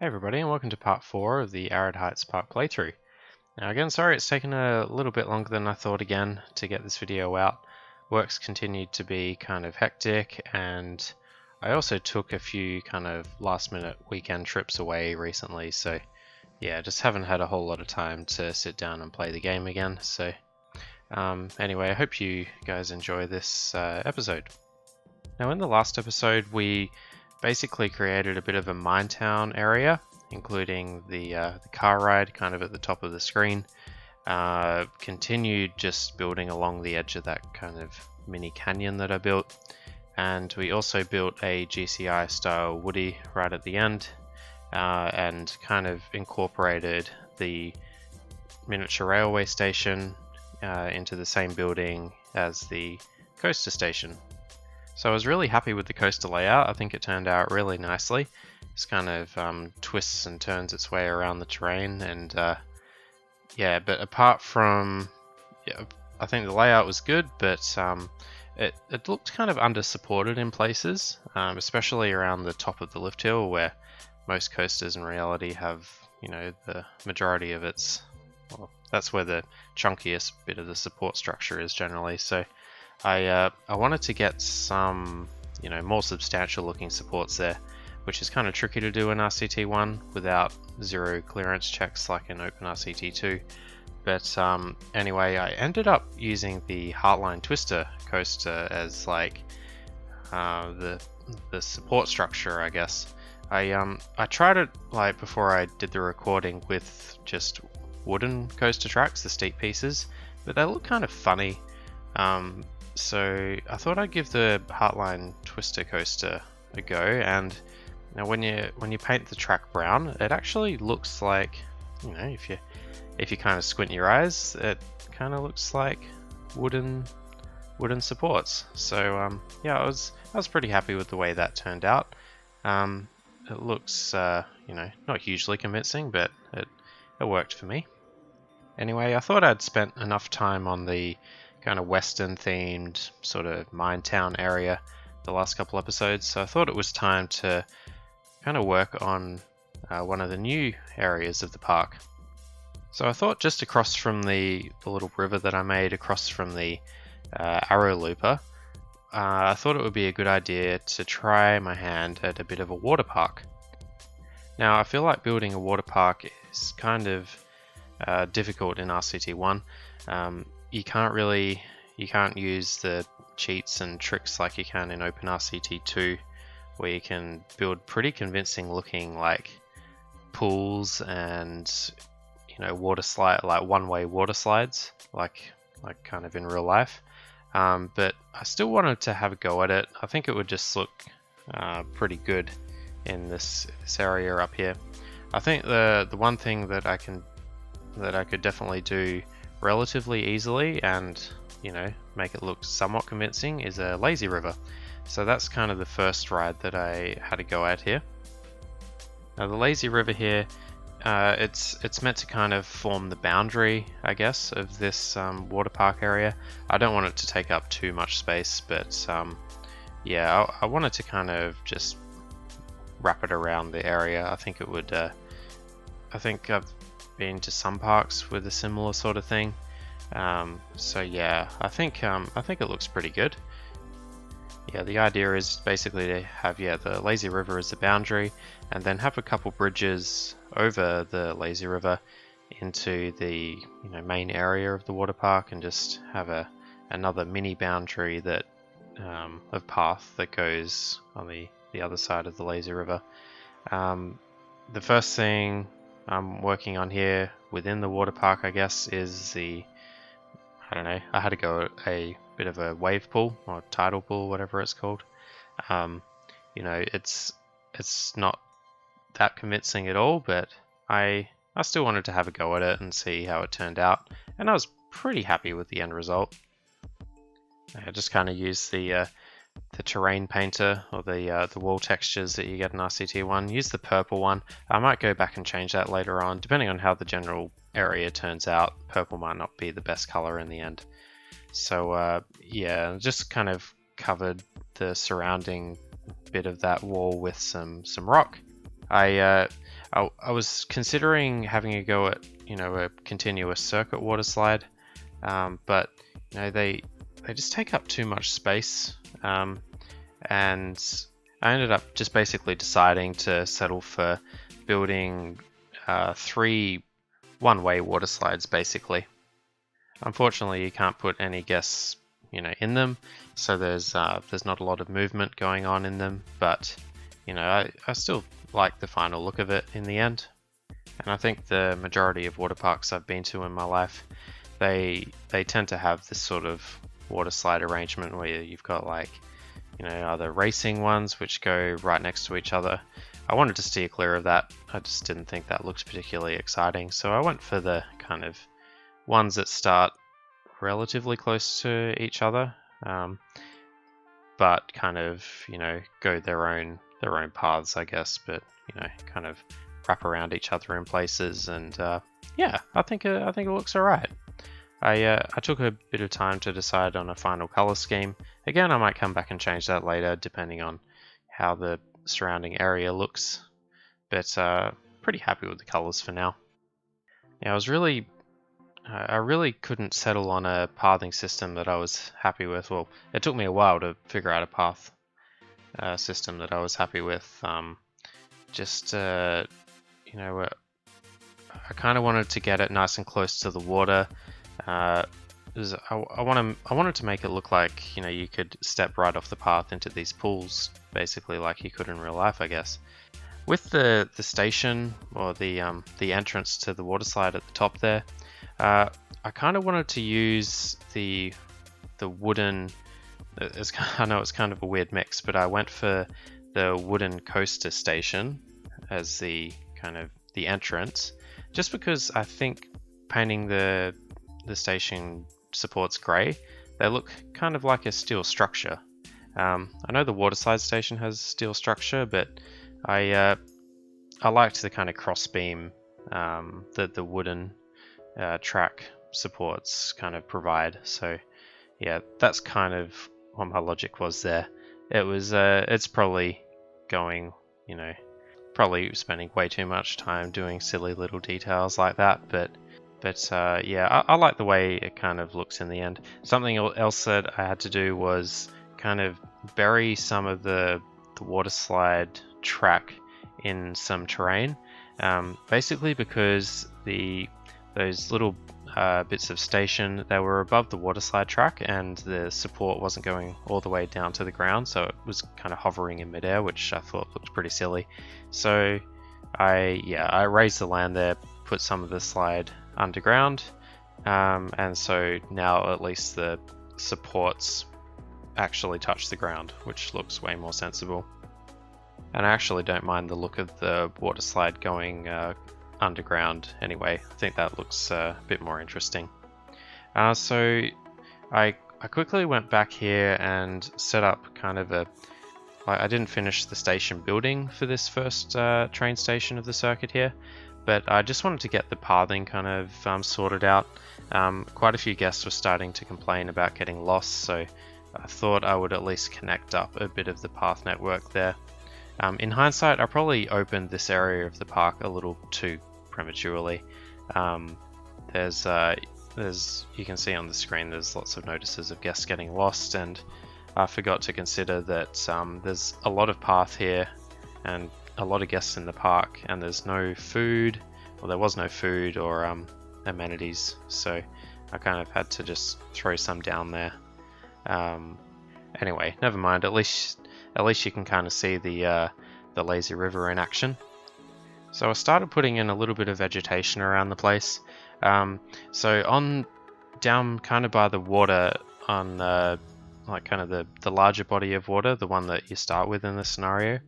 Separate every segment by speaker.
Speaker 1: Hey everybody, and welcome to part 4 of the Arid Heights Park playthrough. Now again, sorry it's taken a little bit longer than I thought again to get this video out. Work's continued to be kind of hectic, and I also took a few kind of last minute weekend trips away recently, so yeah, just haven't had a whole lot of time to sit down and play the game again. So anyway, I hope you guys enjoy this episode. Now in the last episode we basically created a bit of a mine town area, including the car ride kind of at the top of the screen. Continued just building along the edge of that kind of mini canyon that I built, and we also built a GCI style woody right at the end, and kind of incorporated the miniature railway station into the same building as the coaster station. So I was really happy with the coaster layout. I think it turned out really nicely. It's kind of twists and turns its way around the terrain, and yeah, but apart from, yeah, I think the layout was good, but it looked kind of under supported in places, especially around the top of the lift hill, where most coasters in reality have, you know, the majority of its, well, that's where the chunkiest bit of the support structure is generally. So I wanted to get some, you know, more substantial looking supports there, which is kind of tricky to do in RCT1 without zero clearance checks like in OpenRCT2. But anyway, I ended up using the Heartline Twister coaster as like the support structure, I guess. I tried it like before I did the recording with just wooden coaster tracks, the steep pieces, but they look kind of funny. So I thought I'd give the Heartline Twister coaster a go, and now when you paint the track brown, it actually looks like, you know, if you kind of squint your eyes, it kind of looks like wooden supports. So yeah, I was pretty happy with the way that turned out. It looks you know, not hugely convincing, but it worked for me. Anyway, I thought I'd spent enough time on the kind of western themed sort of mine town area the last couple episodes, so I thought it was time to kind of work on one of the new areas of the park. So I thought just across from the little river that I made across from the arrow looper, I thought it would be a good idea to try my hand at a bit of a water park. Now I feel like building a water park is kind of difficult in RCT1. You can't use the cheats and tricks like you can in OpenRCT2, where you can build pretty convincing looking like pools and, you know, water slide, like one-way water slides, like kind of in real life. But I still wanted to have a go at it. I think it would just look pretty good in this area up here. I think the one thing that I could definitely do relatively easily and, you know, make it look somewhat convincing is a lazy river. So that's kind of the first ride that I had to go at here. Now the lazy river here, it's meant to kind of form the boundary, I guess, of this water park area. I don't want it to take up too much space, but yeah, I wanted to kind of just wrap it around the area. I think it would. I think I've been to some parks with a similar sort of thing. So yeah, I think it looks pretty good. Yeah, the idea is basically to have the lazy river as the boundary, and then have a couple bridges over the lazy river into the, you know, main area of the water park, and just have another mini boundary that of path that goes on the other side of the lazy river. The first thing I'm working on here within the water park, I guess, is I don't know, I had to go a bit of a wave pool or tidal pool, whatever it's called. You know, it's not that convincing at all, but I still wanted to have a go at it and see how it turned out, and I was pretty happy with the end result. I just kind of used the terrain painter, or the wall textures that you get in RCT1. Use the purple one. I might go back and change that later on, depending on how the general area turns out. Purple might not be the best color in the end. So yeah, just kind of covered the surrounding bit of that wall with some rock. I I was considering having a go at, a continuous circuit water slide, but they just take up too much space, and I ended up just basically deciding to settle for building 3 one-way water slides, basically. Unfortunately, you can't put any guests, in them, so there's not a lot of movement going on in them, but I still like the final look of it in the end. And I think the majority of water parks I've been to in my life, they tend to have this sort of water slide arrangement where you've got other racing ones which go right next to each other. I wanted to steer clear of that. I just didn't think that looked particularly exciting, so I went for the kind of ones that start relatively close to each other, but kind of go their own paths, I guess, but kind of wrap around each other in places, and yeah, I think it looks alright. I took a bit of time to decide on a final color scheme. Again, I might come back and change that later depending on how the surrounding area looks, but pretty happy with the colors for now. Yeah, I really couldn't settle on a pathing system that I was happy with. Well, it took me a while to figure out a path system that I was happy with. I kind of wanted to get it nice and close to the water. I wanted to make it look like you could step right off the path into these pools, basically like you could in real life, I guess. With the station, or the entrance to the water slide at the top there, I kind of wanted to use the wooden. I know it's kind of a weird mix, but I went for the wooden coaster station as the kind of the entrance, just because I think painting the station supports grey, they look kind of like a steel structure. I know the waterside station has steel structure, but I liked the kind of cross beam that the wooden track supports kind of provide. So yeah, that's kind of what my logic was there. It's probably going, probably spending way too much time doing silly little details like that, but yeah, I like the way it kind of looks in the end. Something else that I had to do was kind of bury some of the water slide track in some terrain, basically because those little bits of station, they were above the water slide track and the support wasn't going all the way down to the ground, so it was kind of hovering in midair, which I thought looked pretty silly. So I raised the land there, put some of the slide underground, and so now at least the supports actually touch the ground, which looks way more sensible. And I actually don't mind the look of the water slide going underground anyway. I think that looks a bit more interesting. So I quickly went back here and set up kind of I didn't finish the station building for this first train station of the circuit here, but I just wanted to get the pathing kind of sorted out. Quite a few guests were starting to complain about getting lost, so I thought I would at least connect up a bit of the path network there. In hindsight, I probably opened this area of the park a little too prematurely. There's you can see on the screen there's lots of notices of guests getting lost, and I forgot to consider that there's a lot of path here and a lot of guests in the park, and there's no food, or there was no food or amenities, so I kind of had to just throw some down there. Anyway, never mind. At least you can kind of see the lazy river in action. So I started putting in a little bit of vegetation around the place. So on down kind of by the water, on like kind of the larger body of water, the one that you start with in this scenario,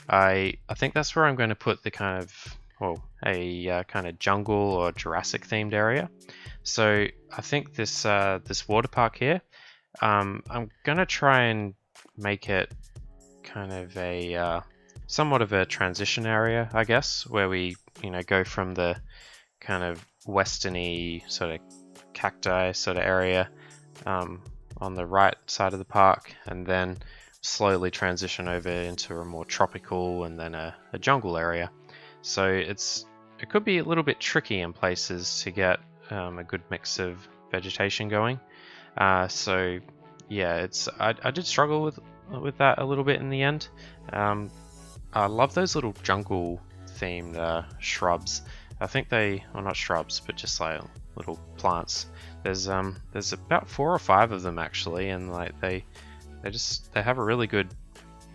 Speaker 1: I think that's where I'm going to put the kind of a kind of jungle or Jurassic themed area. So I think this water park here, I'm going to try and make it kind of a somewhat of a transition area, I guess, where we go from the kind of westerny sort of cacti sort of area on the right side of the park, and then slowly transition over into a more tropical and then a jungle area. So it could be a little bit tricky in places to get a good mix of vegetation going. So yeah, I did struggle with that a little bit in the end. I love those little jungle themed shrubs. I think well, not shrubs, but just like little plants. There's about 4 or 5 of them actually, and like they have a really good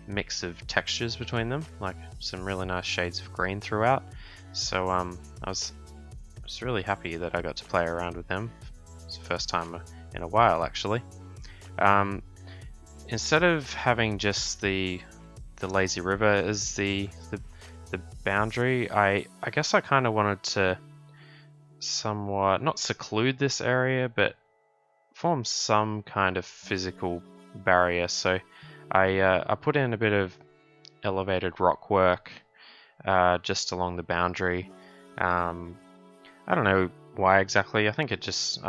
Speaker 1: mix of textures between them, like some really nice shades of green throughout. So I was really happy that I got to play around with them. It's the first time in a while actually. Instead of having just the lazy river as the boundary, I guess I kind of wanted to somewhat not seclude this area, but form some kind of physical barrier. So I put in a bit of elevated rock work just along the boundary. I don't know why exactly. I think I just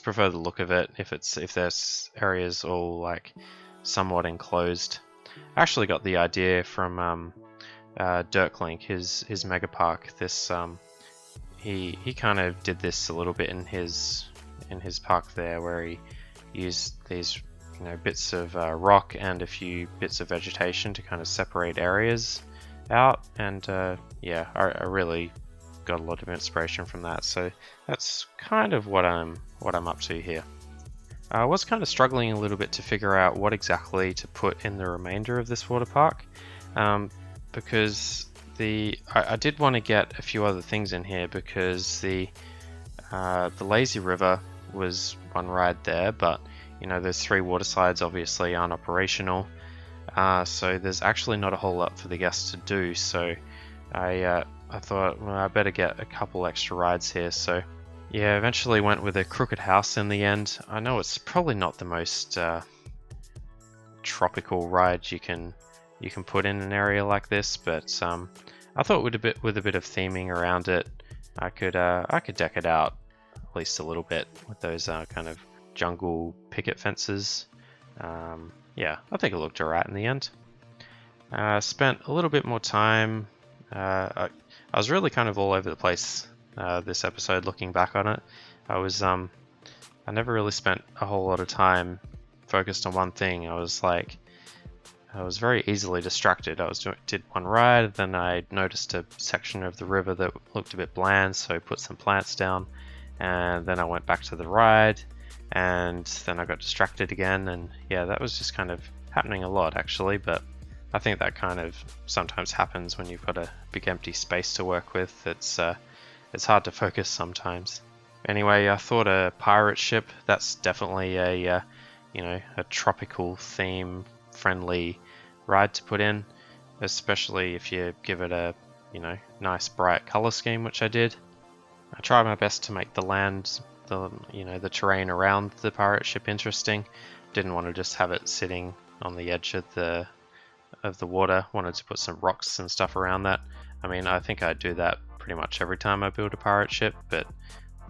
Speaker 1: prefer the look of it. If there's areas all like somewhat enclosed. I actually got the idea from Dirklink, his mega park. This he kind of did this a little bit in his park there, where he used these bits of rock and a few bits of vegetation to kind of separate areas out. And yeah, I really got a lot of inspiration from that. So that's kind of what I'm up to here. I was kind of struggling a little bit to figure out what exactly to put in the remainder of this water park, because I did want to get a few other things in here, because the lazy river was one ride there, but those 3 water slides obviously aren't operational, so there's actually not a whole lot for the guests to do. So I thought, well, I better get a couple extra rides here. So yeah, eventually went with a crooked house in the end. I know it's probably not the most tropical ride you can put in an area like this, but I thought with a bit of theming around it, I could deck it out at least a little bit with those kind of jungle picket fences. Yeah, I think it looked alright in the end. Spent a little bit more time. I was really kind of all over the place this episode, looking back on it. I never really spent a whole lot of time focused on one thing. I was very easily distracted. Did one ride, then I noticed a section of the river that looked a bit bland, so I put some plants down, and then I went back to the ride, and then I got distracted again, and yeah, that was just kind of happening a lot actually. But I think that kind of sometimes happens when you've got a big empty space to work with. It's hard to focus sometimes. Anyway, I thought a pirate ship, that's definitely a tropical theme friendly ride to put in, especially if you give it a nice bright color scheme, which I did. I tried my best to make the land, the terrain around the pirate ship interesting. Didn't want to just have it sitting on the edge of the water. Wanted to put some rocks and stuff around that. I mean, I think I do that pretty much every time I build a pirate ship, but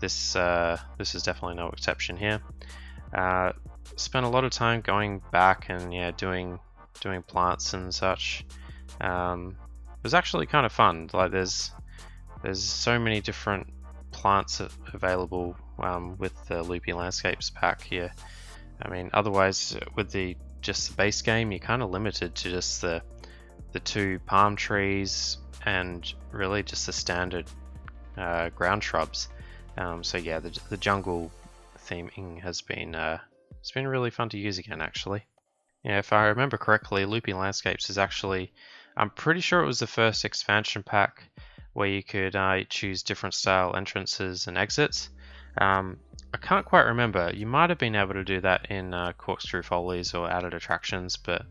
Speaker 1: this is definitely no exception here. Spent a lot of time going back and doing plants and such. It was actually kind of fun. Like there's so many different plants available with the Loopy Landscapes pack here. I mean, otherwise with just the base game, you're kind of limited to just the 2 palm trees and really just the standard ground shrubs. So yeah, the jungle theming has been it's been really fun to use again actually. Yeah, if I remember correctly, Loopy Landscapes is actually, I'm pretty sure it was the first expansion pack where you could choose different style entrances and exits. I can't quite remember. You might have been able to do that in Corkscrew Follies or Added Attractions, but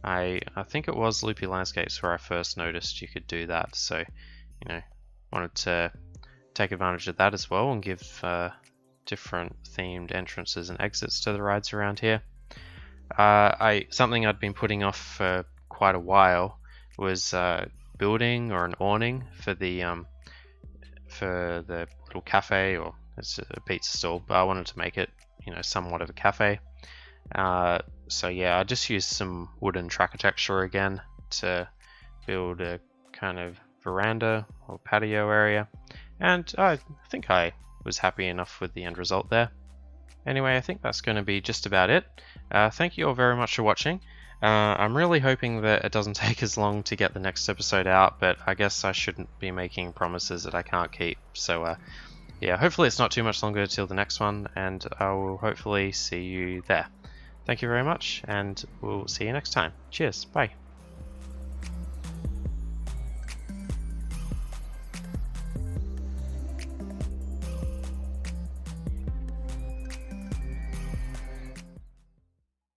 Speaker 1: I think it was Loopy Landscapes where I first noticed you could do that. So, wanted to take advantage of that as well and give different themed entrances and exits to the rides around here. Something I'd been putting off for quite a while was building or an awning for the little cafe, or it's a pizza stall, but I wanted to make it somewhat of a cafe. So yeah, I just used some wooden tracker texture again to build a kind of veranda or patio area, and I think I was happy enough with the end result there. Anyway, I think that's going to be just about it. Thank you all very much for watching. I'm really hoping that it doesn't take as long to get the next episode out, but I guess I shouldn't be making promises that I can't keep. So yeah, hopefully it's not too much longer till the next one, and I will hopefully see you there. Thank you very much, and we'll see you next time. Cheers, bye.